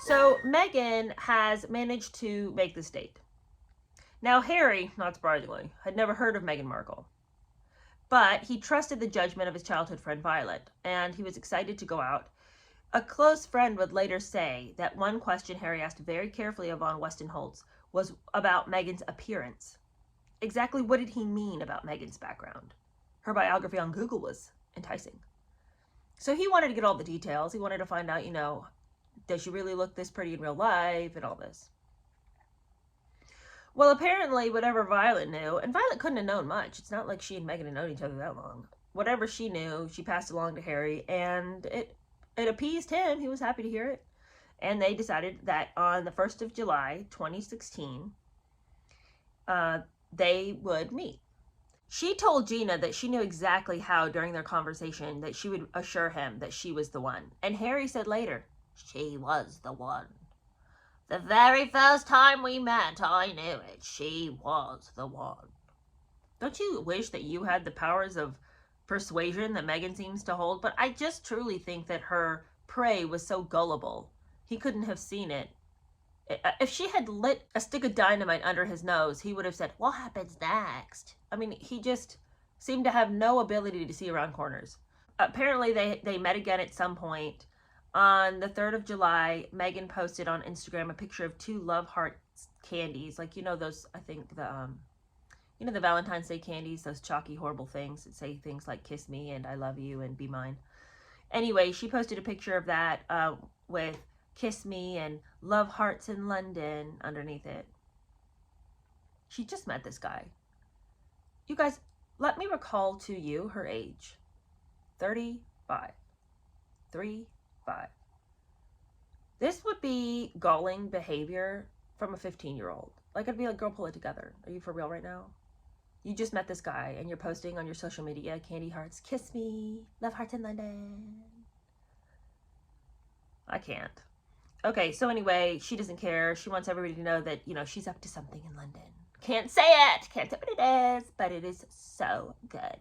So Meghan has managed to make this date. Now Harry, not surprisingly, had never heard of Meghan Markle. But he trusted the judgment of his childhood friend Violet, and he was excited to go out. A close friend would later say that one question Harry asked very carefully of Von Westenholz was about Meghan's appearance. Exactly what did he mean about Meghan's background? Her biography on Google was enticing. So he wanted to get all the details. He wanted to find out, does she really look this pretty in real life and all this? Well, apparently, whatever Violet knew, and Violet couldn't have known much. It's not like she and Meghan had known each other that long. Whatever she knew, she passed along to Harry, and it appeased him. He was happy to hear it. And they decided that on the 1st of July, 2016, they would meet. She told Gina that she knew exactly how, during their conversation, that she would assure him that she was the one. And Harry said later, she was the one. The very first time we met, I knew it. She was the one. Don't you wish that you had the powers of persuasion that Meghan seems to hold? But I just truly think that her prey was so gullible. He couldn't have seen it. If she had lit a stick of dynamite under his nose, he would have said, what happens next? I mean, he just seemed to have no ability to see around corners. Apparently, they met again at some point. On the 3rd of July, Meghan posted on Instagram a picture of 2 love heart candies. Like, those, I think, the Valentine's Day candies, those chalky, horrible things that say things like kiss me and I love you and be mine. Anyway, she posted a picture of that with kiss me and love hearts in London underneath it. She just met this guy. You guys, let me recall to you her age. 35. 35. This would be galling behavior from a 15-year-old. Like, I'd be like, girl, pull it together. Are you for real right now? You just met this guy and you're posting on your social media, candy hearts, kiss me, love hearts in London. I can't. Okay, so anyway, she doesn't care. She wants everybody to know that, she's up to something in London. Can't say it. Can't say what it is, but it is so good.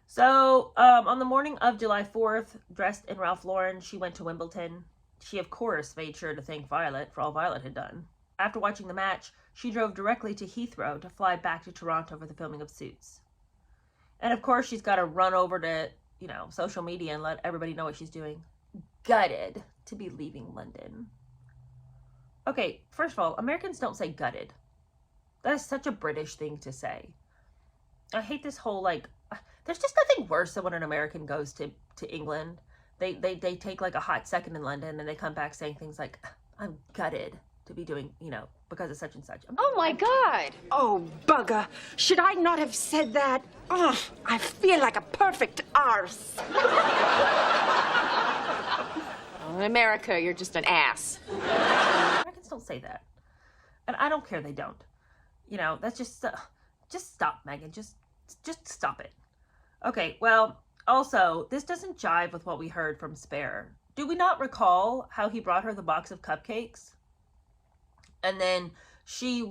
So, on the morning of July 4th, dressed in Ralph Lauren, she went to Wimbledon. She, of course, made sure to thank Violet for all Violet had done. After watching the match, she drove directly to Heathrow to fly back to Toronto for the filming of Suits. And, of course, she's got to run over to, social media and let everybody know what she's doing. Gutted to be leaving London. Okay, first of all, Americans don't say gutted. That is such a British thing to say. I hate this whole, there's just nothing worse than when an American goes to England. They take like a hot second in London and they come back saying things like, I'm gutted to be doing, because of such and such. Oh my God. Oh, bugger. Should I not have said that? Oh, I feel like a perfect arse. In America, you're just an ass. Americans don't say that. And I don't care they don't. That's just stop, Meghan. Just stop it. Okay, well, also, this doesn't jive with what we heard from Spare. Do we not recall how he brought her the box of cupcakes? And then she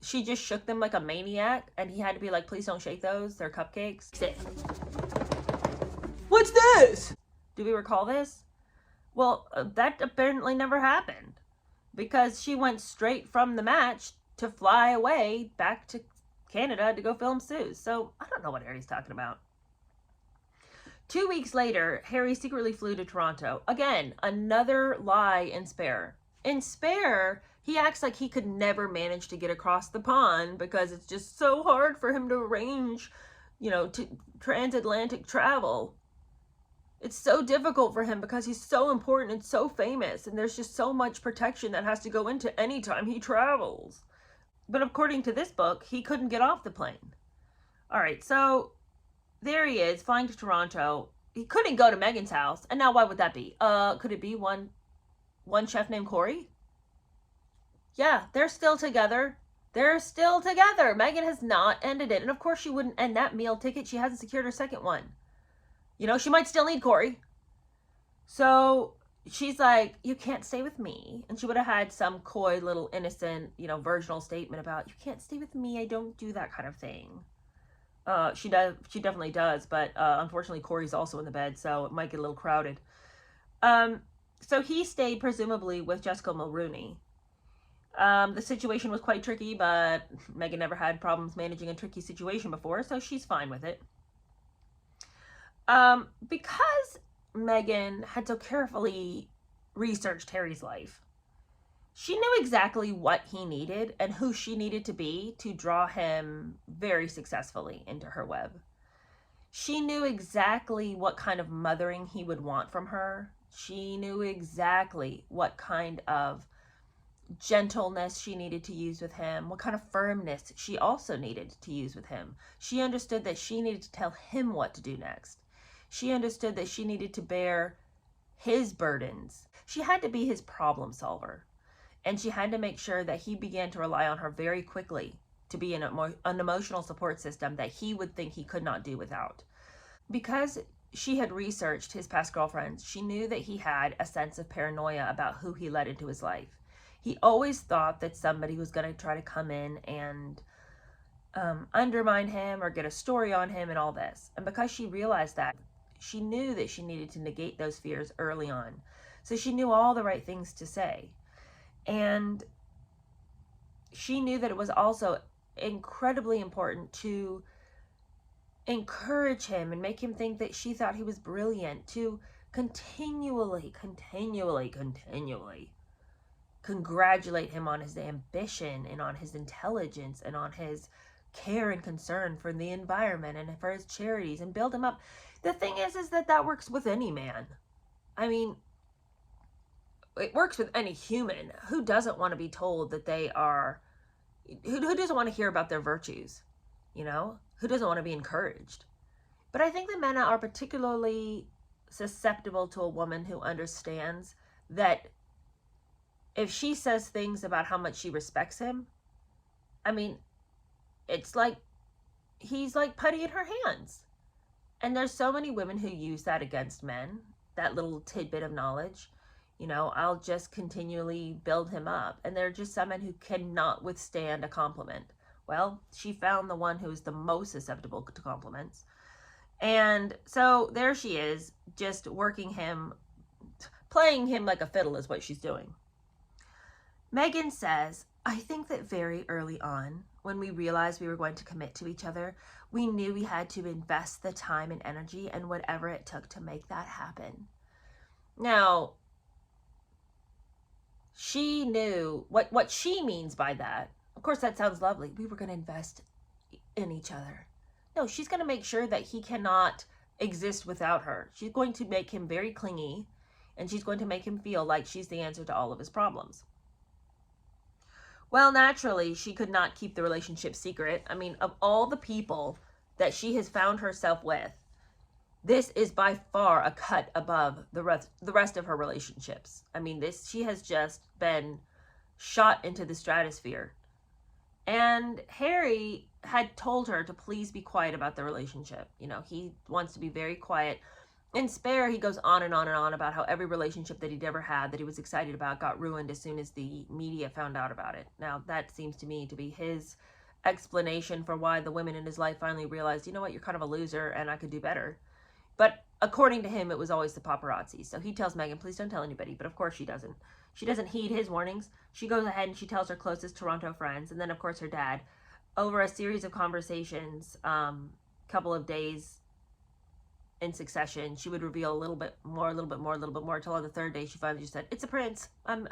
just shook them like a maniac, and he had to be like, please don't shake those, they're cupcakes. What's this? Do we recall this? Well, that apparently never happened, because she went straight from the match to fly away back to Canada to go film Suits. So I don't know what Harry's talking about. 2 weeks later, Harry secretly flew to Toronto. Again, another lie in Spare. In Spare, he acts like he could never manage to get across the pond because it's just so hard for him to arrange, to transatlantic travel. It's so difficult for him because he's so important and so famous, and there's just so much protection that has to go into any time he travels. But according to this book, he couldn't get off the plane. All right, so there he is, flying to Toronto. He couldn't go to Meghan's house, and now why would that be? Could it be one chef named Corey? Yeah, they're still together. They're still together. Meghan has not ended it, and of course she wouldn't end that meal ticket. She hasn't secured her second one. She might still need Corey. So she's like, you can't stay with me. And she would have had some coy little innocent, virginal statement about, you can't stay with me. I don't do that kind of thing. She definitely does. But unfortunately, Corey's also in the bed, so it might get a little crowded. So he stayed presumably with Jessica Mulrooney. The situation was quite tricky, but Meghan never had problems managing a tricky situation before, so she's fine with it. Because Meghan had so carefully researched Harry's life, she knew exactly what he needed and who she needed to be to draw him very successfully into her web. She knew exactly what kind of mothering he would want from her. She knew exactly what kind of gentleness she needed to use with him, what kind of firmness she also needed to use with him. She understood that she needed to tell him what to do next. She understood that she needed to bear his burdens. She had to be his problem solver. And she had to make sure that he began to rely on her very quickly to be an emotional support system that he would think he could not do without. Because she had researched his past girlfriends, she knew that he had a sense of paranoia about who he let into his life. He always thought that somebody was going to try to come in and undermine him or get a story on him and all this. And because she realized that, she knew that she needed to negate those fears early on. So she knew all the right things to say. And she knew that it was also incredibly important to encourage him and make him think that she thought he was brilliant, to continually congratulate him on his ambition and on his intelligence and on his care and concern for the environment and for his charities, and build him up. The thing is that works with any man. I mean, it works with any human. Who doesn't want to be told that they are, who doesn't want to hear about their virtues? You know, who doesn't want to be encouraged? But I think that men are particularly susceptible to a woman who understands that if she says things about how much she respects him, I mean, it's like he's like putty in her hands. And there's so many women who use that against men, that little tidbit of knowledge. You know, I'll just continually build him up. And there are just some men who cannot withstand a compliment. Well, she found the one who is the most susceptible to compliments. And so there she is, just working him, playing him like a fiddle is what she's doing. Meghan says, I think that very early on, when we realized we were going to commit to each other, we knew we had to invest the time and energy and whatever it took to make that happen. Now, she knew what she means by that. Of course, that sounds lovely. We were going to invest in each other. No, she's going to make sure that he cannot exist without her. She's going to make him very clingy, and she's going to make him feel like she's the answer to all of his problems. Well, naturally, she could not keep the relationship secret. I mean, of all the people that she has found herself with, this is by far a cut above the rest of her relationships. I mean, she has just been shot into the stratosphere. And Harry had told her to please be quiet about the relationship. You know, he wants to be very quiet. In Spare, he goes on and on and on about how every relationship that he'd ever had that he was excited about got ruined as soon as the media found out about it. Now, that seems to me to be his explanation for why the women in his life finally realized, you know what, you're kind of a loser and I could do better. But according to him, it was always the paparazzi. So he tells Meghan, please don't tell anybody. But of course she doesn't. She doesn't heed his warnings. She goes ahead and she tells her closest Toronto friends. And then, of course, her dad. Over a series of conversations, couple of days in succession, she would reveal a little bit more, until on the third day she finally just said, it's a prince. I'm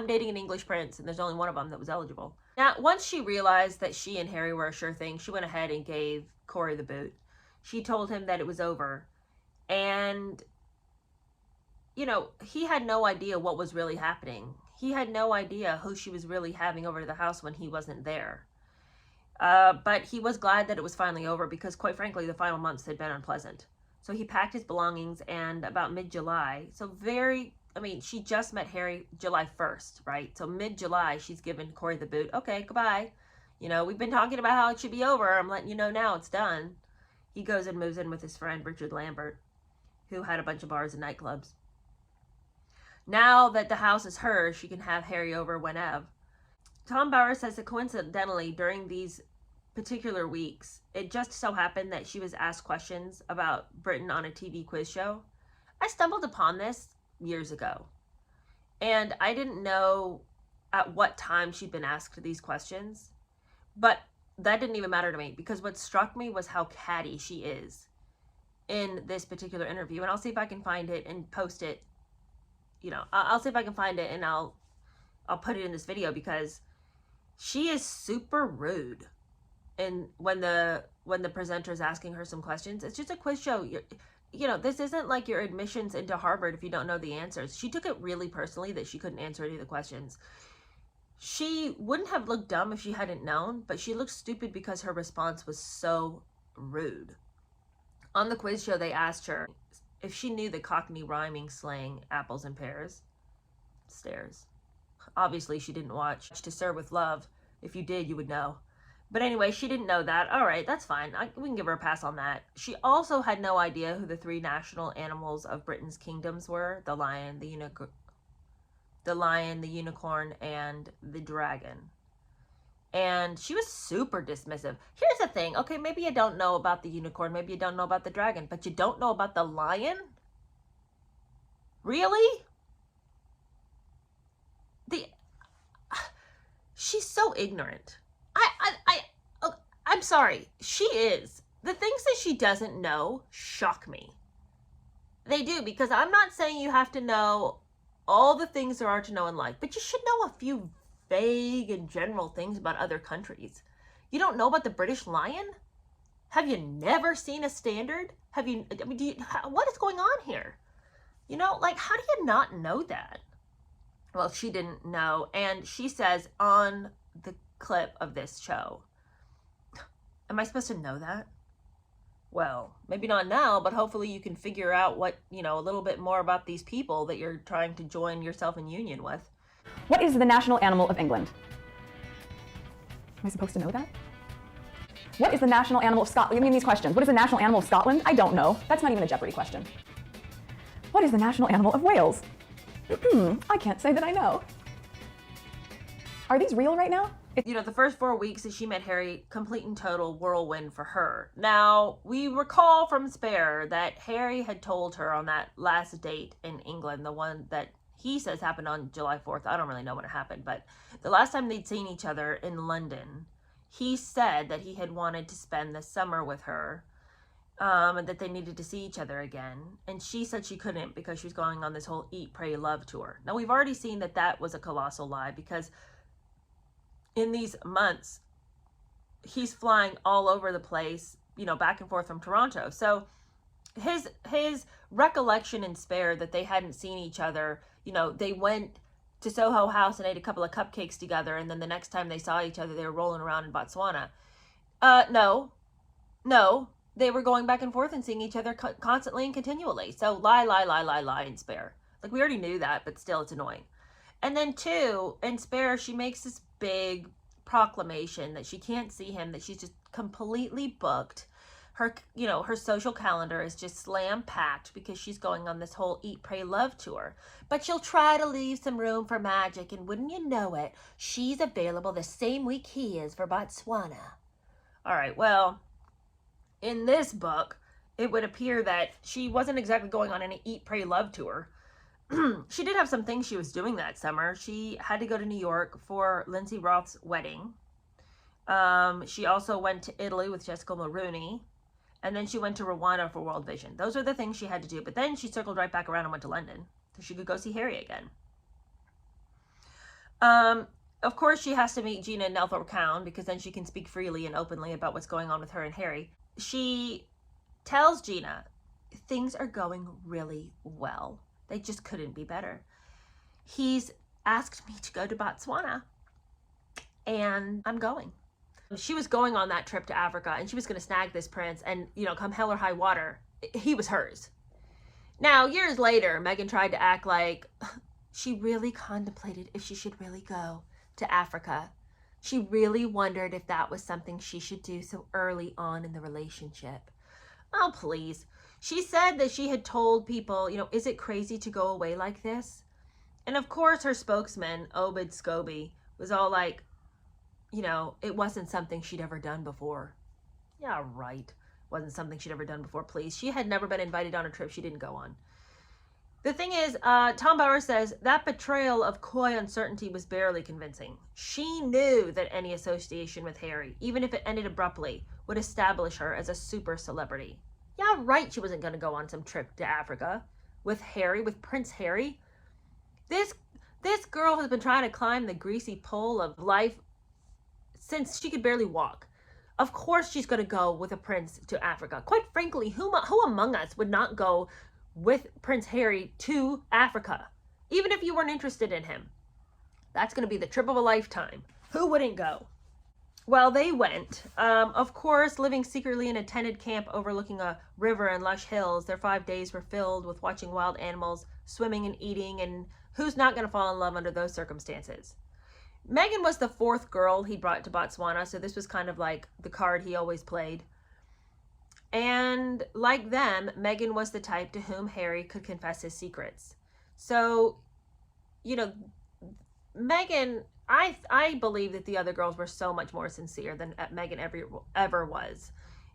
dating an English prince, and there's only one of them that was eligible. Now, once she realized that she and Harry were a sure thing, she went ahead and gave Corey the boot. She told him that it was over. And, you know, he had no idea what was really happening. He had no idea who she was really having over to the house when he wasn't there. But he was glad that it was finally over because, quite frankly, the final months had been unpleasant. So he packed his belongings, and about mid-July, she just met Harry July 1st, right? So mid-July, she's given Corey the boot. Okay, goodbye. You know, we've been talking about how it should be over. I'm letting you know now it's done. He goes and moves in with his friend, Richard Lambert, who had a bunch of bars and nightclubs. Now that the house is hers, she can have Harry over whenever. Tom Bauer says that coincidentally, during these particular weeks, it just so happened that she was asked questions about Britain on a TV quiz show. I stumbled upon this years ago. And I didn't know at what time she'd been asked these questions, but that didn't even matter to me, because what struck me was how catty she is in this particular interview. And I'll see if I can find it and post it. You know, I'll see if I can find it, and I'll put it in this video, because she is super rude. And when the presenter is asking her some questions, it's just a quiz show. You know, this isn't like your admissions into Harvard if you don't know the answers. She took it really personally that she couldn't answer any of the questions. She wouldn't have looked dumb if she hadn't known, but she looked stupid because her response was so rude. On the quiz show, they asked her if she knew the Cockney rhyming slang apples and pears. Stairs. Obviously, she didn't watch To Serve With Love. If you did, you would know. But anyway, she didn't know that. All right, that's fine. We can give her a pass on that. She also had no idea who the 3 national animals of Britain's kingdoms were: the lion, the unicorn, and the dragon. And she was super dismissive. Here's the thing. Okay, maybe you don't know about the unicorn, maybe you don't know about the dragon, but you don't know about the lion? Really? She's so ignorant. I'm sorry. She is. The things that she doesn't know shock me. They do, because I'm not saying you have to know all the things there are to know in life, but you should know a few vague and general things about other countries. You don't know about the British lion? Have you never seen a standard? What is going on here? You know, like, how do you not know that? Well, she didn't know, and she says on the clip of this show, am I supposed to know that? Well, maybe not now, but hopefully you can figure out what, you know, a little bit more about these people that you're trying to join yourself in union with. What is the national animal of England? Am I supposed to know that? What is the national animal of Scotland? I mean, these questions. What is the national animal of Scotland? I don't know. That's not even a Jeopardy question. What is the national animal of Wales? I can't say that I know. Are these real right now? You know, the first 4 weeks that she met Harry, complete and total whirlwind for her. Now, we recall from Spare that Harry had told her on that last date in England, the one that he says happened on July 4th. I don't really know when it happened, but the last time they'd seen each other in London, he said that he had wanted to spend the summer with her, and that they needed to see each other again. And she said she couldn't because she was going on this whole Eat, Pray, Love tour. Now, we've already seen that that was a colossal lie, because in these months, he's flying all over the place, you know, back and forth from Toronto. So his recollection in Spare that they hadn't seen each other, you know, they went to Soho House and ate a couple of cupcakes together, and then the next time they saw each other, they were rolling around in Botswana. No, they were going back and forth and seeing each other constantly and continually. So lie in Spare. Like, we already knew that, but still, it's annoying. And then 2, in Spare, she makes this big proclamation that she can't see him, that she's just completely booked. Her, you know, her social calendar is just slam packed because she's going on this whole Eat, Pray, Love tour. But she'll try to leave some room for magic, and wouldn't you know it, she's available the same week he is for Botswana. All right, well, in this book, it would appear that she wasn't exactly going on any Eat, Pray, Love tour. She did have some things she was doing that summer. She had to go to New York for Lindsay Roth's wedding. She also went to Italy with Jessica Mulrooney. And then she went to Rwanda for World Vision. Those are the things she had to do. But then she circled right back around and went to London so she could go see Harry again. Of course, she has to meet Gina and Nelthorpe Cowan, because then she can speak freely and openly about what's going on with her and Harry. She tells Gina, things are going really well. They just couldn't be better. He's asked me to go to Botswana, and I'm going. She was going on that trip to Africa, and she was going to snag this prince, and, you know, come hell or high water, he was hers. Now, years later, Meghan tried to act like she really contemplated if she should really go to Africa. She really wondered if that was something she should do so early on in the relationship. Oh, please. She said that she had told people, you know, is it crazy to go away like this? And of course, her spokesman, Obed Scobie, was all like, you know, it wasn't something she'd ever done before. Yeah, right. Wasn't something she'd ever done before, please. She had never been invited on a trip she didn't go on. The thing is, Tom Bauer says that betrayal of coy uncertainty was barely convincing. She knew that any association with Harry, even if it ended abruptly, would establish her as a super celebrity. Yeah, right, she wasn't going to go on some trip to Africa with Harry, with Prince Harry. This girl has been trying to climb the greasy pole of life since she could barely walk. Of course she's going to go with a prince to Africa. Quite frankly, who among us would not go with Prince Harry to Africa, even if you weren't interested in him? That's going to be the trip of a lifetime. Who wouldn't go? Well, they went. Of course, living secretly in a tented camp overlooking a river and lush hills, their 5 days were filled with watching wild animals, swimming and eating, and who's not going to fall in love under those circumstances? Meghan was the 4th girl he brought to Botswana, so this was kind of like the card he always played. And like them, Meghan was the type to whom Harry could confess his secrets. So, you know, Meghan, I believe that the other girls were so much more sincere than Meghan ever was.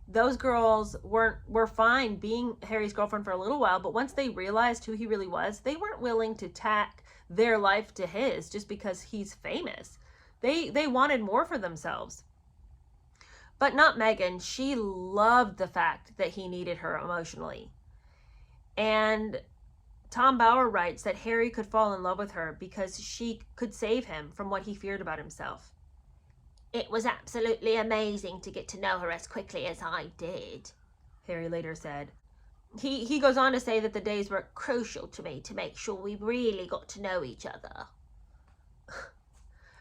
Those girls were fine being Harry's girlfriend for a little while, but once they realized who he really was, they weren't willing to tack their life to his just because he's famous. They wanted more for themselves. But not Meghan. She loved the fact that he needed her emotionally. And Tom Bauer writes that Harry could fall in love with her because she could save him from what he feared about himself. It was absolutely amazing to get to know her as quickly as I did, Harry later said. He goes on to say that the days were crucial to me to make sure we really got to know each other. I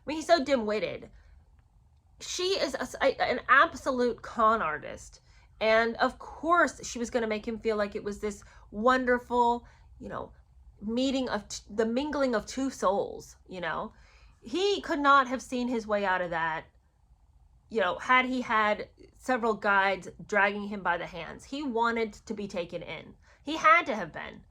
mean, he's so dim-witted. She is an absolute con artist. And of course, she was going to make him feel like it was this wonderful, you know, meeting of the mingling of two souls, you know. He could not have seen his way out of that, you know, had he had several guides dragging him by the hands. He wanted to be taken in. He had to have been.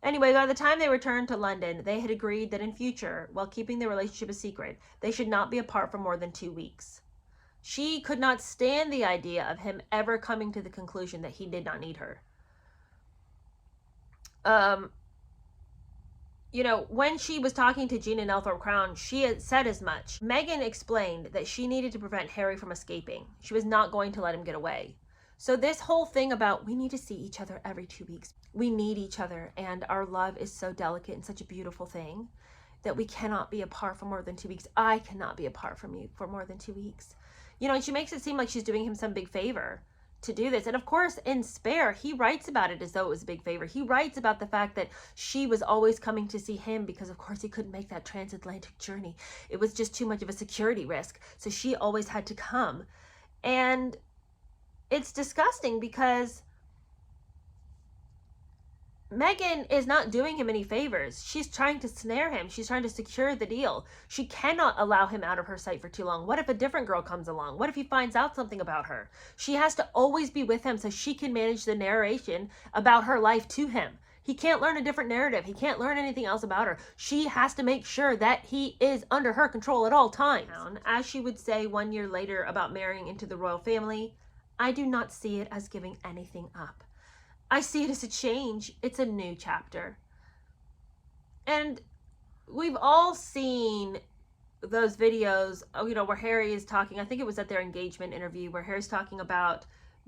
Anyway, by the time they returned to London, they had agreed that in future, while keeping their relationship a secret, they should not be apart for more than 2 weeks. She could not stand the idea of him ever coming to the conclusion that he did not need her. You know, when she was talking to Gina Nelthorpe Crown, she had said as much. Meghan explained that she needed to prevent Harry from escaping. She was not going to let him get away. So this whole thing about we need to see each other every 2 weeks. We need each other, and our love is so delicate and such a beautiful thing that we cannot be apart for more than 2 weeks. I cannot be apart from you for more than 2 weeks. You know, and she makes it seem like she's doing him some big favor to do this. And of course, in Spare, he writes about it as though it was a big favor. He writes about the fact that she was always coming to see him because, of course, he couldn't make that transatlantic journey. It was just too much of a security risk. So she always had to come. And it's disgusting because Meghan is not doing him any favors. She's trying to snare him. She's trying to secure the deal. She cannot allow him out of her sight for too long. What if a different girl comes along? What if he finds out something about her? She has to always be with him so she can manage the narration about her life to him. He can't learn a different narrative. He can't learn anything else about her. She has to make sure that he is under her control at all times. As she would say 1 year later about marrying into the royal family, I do not see it as giving anything up. I see it as a change. It's a new chapter. And we've all seen those videos, you know, where Harry is talking, I think it was at their engagement interview, where Harry's talking about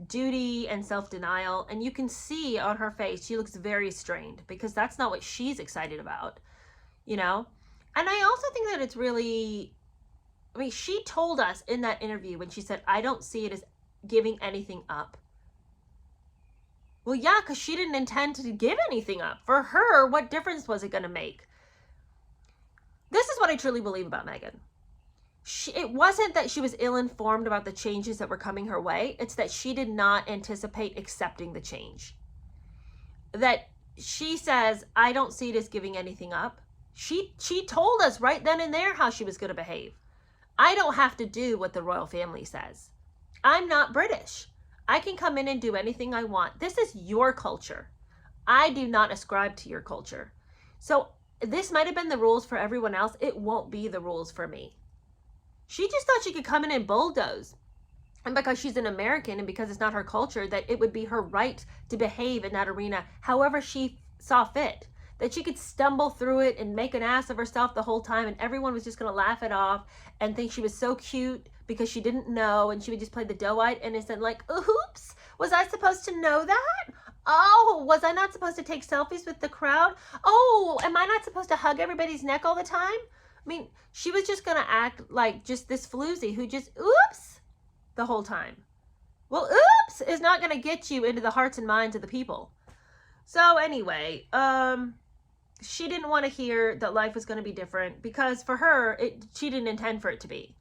duty and self-denial. And you can see on her face, she looks very strained because that's not what she's excited about, you know? And I also think that it's really, I mean, she told us in that interview when she said, I don't see it as giving anything up. Well, yeah, because she didn't intend to give anything up. For her, what difference was it going to make? This is what I truly believe about Meghan. It wasn't that she was ill-informed about the changes that were coming her way. It's that she did not anticipate accepting the change. That she says, I don't see it as giving anything up. She told us right then and there how she was going to behave. I don't have to do what the royal family says. I'm not British. I can come in and do anything I want. This is your culture. I do not ascribe to your culture. So this might have been the rules for everyone else. It won't be the rules for me. She just thought she could come in and bulldoze. And because she's an American and because it's not her culture, that it would be her right to behave in that arena however she saw fit. that she could stumble through it and make an ass of herself the whole time, and everyone was just going to laugh it off and think she was so cute because she didn't know, and she would just play the doe-eyed innocent like, oops, was I supposed to know that? Oh, was I not supposed to take selfies with the crowd? Oh, am I not supposed to hug everybody's neck all the time? I mean, she was just going to act like just this floozy who just, oops, the whole time. Well, oops is not going to get you into the hearts and minds of the people. So anyway, she didn't want to hear that life was going to be different because for her, she didn't intend for it to be.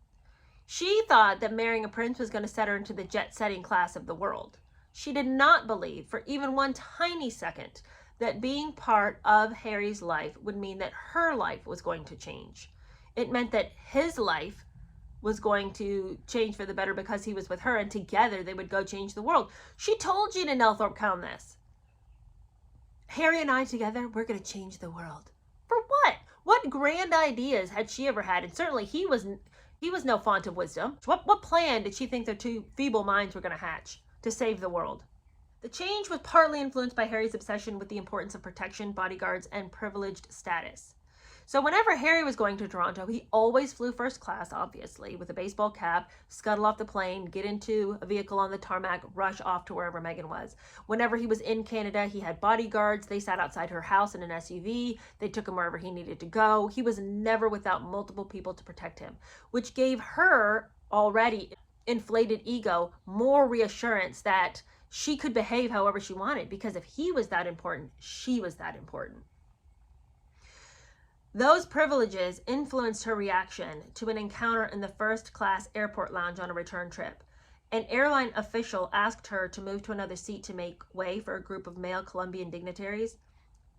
She thought that marrying a prince was going to set her into the jet-setting class of the world. She did not believe for even one tiny second that being part of Harry's life would mean that her life was going to change. It meant that his life was going to change for the better because he was with her, and together they would go change the world. She told Gina Nelthorpe Cowan this. Harry and I together, we're going to change the world. For what? What grand ideas had she ever had? And certainly he was no font of wisdom. What plan did she think their two feeble minds were going to hatch to save the world? The change was partly influenced by Harry's obsession with the importance of protection, bodyguards, and privileged status. So whenever Harry was going to Toronto, he always flew first class, obviously, with a baseball cap, scuttle off the plane, get into a vehicle on the tarmac, rush off to wherever Meghan was. Whenever he was in Canada, he had bodyguards. They sat outside her house in an SUV. They took him wherever he needed to go. He was never without multiple people to protect him, which gave her already inflated ego more reassurance that she could behave however she wanted, because if he was that important, she was that important. Those privileges influenced her reaction to an encounter in the first-class airport lounge on a return trip. An airline official asked her to move to another seat to make way for a group of male Colombian dignitaries.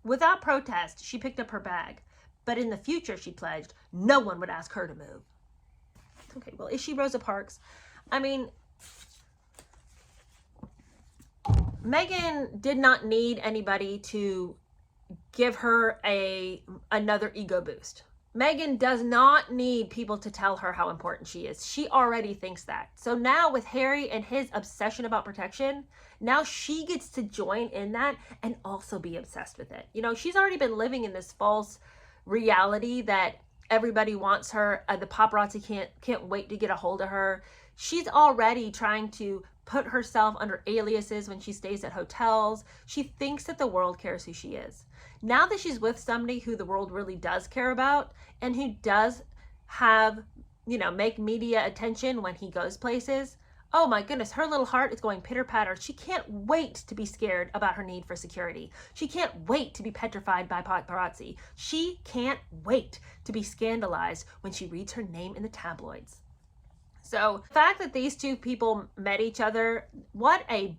Without protest, she picked up her bag, but in the future, she pledged, no one would ask her to move. Okay, well, is she Rosa Parks? I mean, Meghan did not need anybody to give her another ego boost. Meghan does not need people to tell her how important she is. She already thinks that. So now with Harry and his obsession about protection, now she gets to join in that and also be obsessed with it. You know, she's already been living in this false reality that everybody wants her. The paparazzi can't wait to get a hold of her. She's already trying to put herself under aliases when she stays at hotels. She thinks that the world cares who she is. Now that she's with somebody who the world really does care about and who does have, make media attention when he goes places, oh my goodness, her little heart is going pitter-patter. She can't wait to be scared about her need for security. She can't wait to be petrified by paparazzi. She can't wait to be scandalized when she reads her name in the tabloids. So the fact that these two people met each other, what a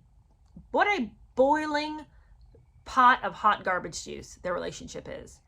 boiling pot of hot garbage juice their relationship is.